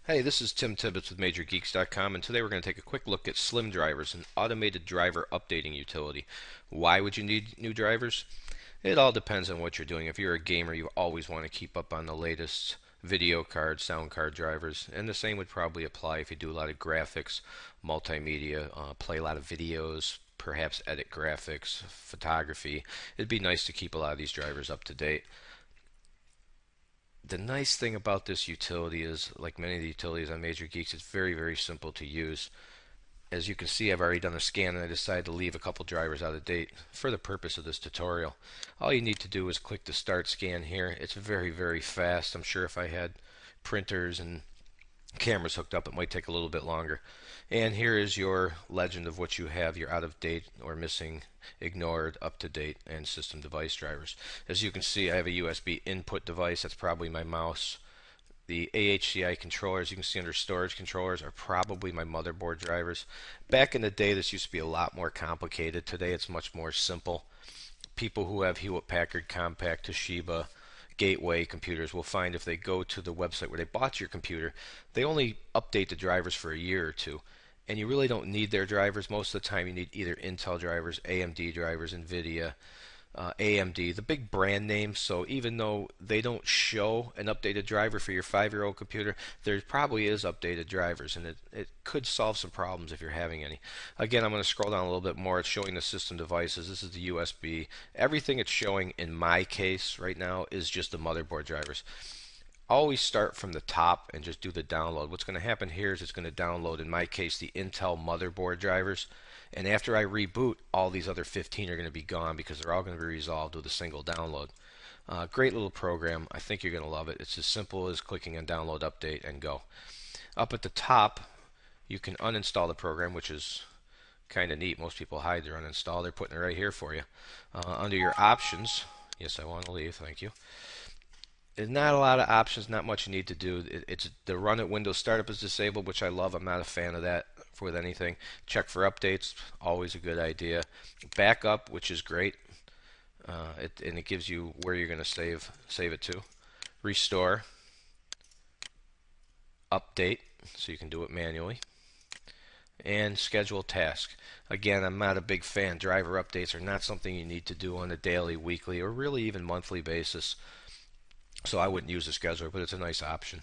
Hey, this is Tim Tibbetts with MajorGeeks.com, and today we're going to take a quick look at SlimDrivers, an automated driver updating utility. Why would you need new drivers? It all depends on what you're doing. If you're a gamer, you always want to keep up on the latest video card, sound card drivers, and the same would probably apply if you do a lot of graphics, multimedia, play a lot of videos, perhaps edit graphics, photography. It'd be nice to keep a lot of these drivers up to date. The nice thing about this utility is, like many of the utilities on Major Geeks, it's very, very simple to use. As you can see, I've already done a scan and I decided to leave a couple drivers out of date for the purpose of this tutorial. All you need to do is click the start scan here. It's very, very fast. I'm sure if I had printers and cameras hooked up, it might take a little bit longer. And here is your legend of what you have, your out of date or missing, ignored, up to date, and system device drivers. As you can see, I have a USB input device. That's probably my mouse. The AHCI controllers, you can see under storage controllers, are probably my motherboard drivers. Back in the day, this used to be a lot more complicated. Today, it's much more simple. People who have Hewlett-Packard, Compaq, Toshiba, Gateway computers will find if they go to the website where they bought your computer, they only update the drivers for a year or two. And you really don't need their drivers. Most of the time you need either Intel drivers, AMD drivers, NVIDIA, AMD, the big brand names. So even though they don't show an updated driver for your 5-year-old computer, there probably is updated drivers, and it could solve some problems if you're having any. Again, I'm going to scroll down a little bit more. It's showing the system devices. This is the USB. Everything it's showing in my case right now is just the motherboard drivers. Always start from the top and just do the download. What's going to happen here is it's going to download, in my case, the Intel motherboard drivers. And after I reboot, all these other 15 are going to be gone because they're all going to be resolved with a single download. Great little program. I think you're going to love it. It's as simple as clicking on download, update, and go. Up at the top, you can uninstall the program, which is kind of neat. Most people hide their uninstall. They're putting it right here for you. Under your options, yes, I want to leave. Thank you. There's not a lot of options, not much you need to do. It's the run at Windows Startup is disabled, which I love. I'm not a fan of that with anything. Check for updates, always a good idea. Backup, which is great, and it gives you where you're going to save it to. Restore, update, so you can do it manually, and schedule task. Again, I'm not a big fan. Driver updates are not something you need to do on a daily, weekly, or really even monthly basis. So I wouldn't use the scheduler, but it's a nice option.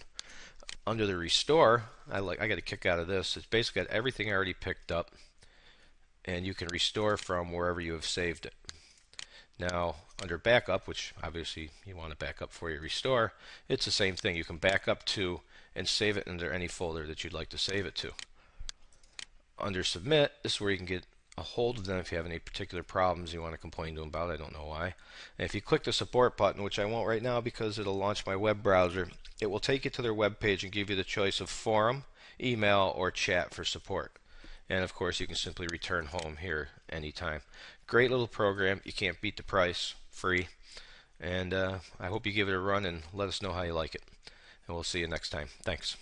Under the restore, I got a kick out of this. It's basically got everything already picked up, and you can restore from wherever you have saved it. Now, under backup, which obviously you want to back up before you restore, it's the same thing. You can back up to and save it under any folder that you'd like to save it to. Under submit, this is where you can get a hold of them if you have any particular problems you want to complain to them about. I don't know why. And if you click the support button, which I won't right now because it'll launch my web browser, it will take you to their web page and give you the choice of forum, email, or chat for support. And of course, you can simply return home here anytime. Great little program. You can't beat the price. Free. And I hope you give it a run and let us know how you like it. And we'll see you next time. Thanks.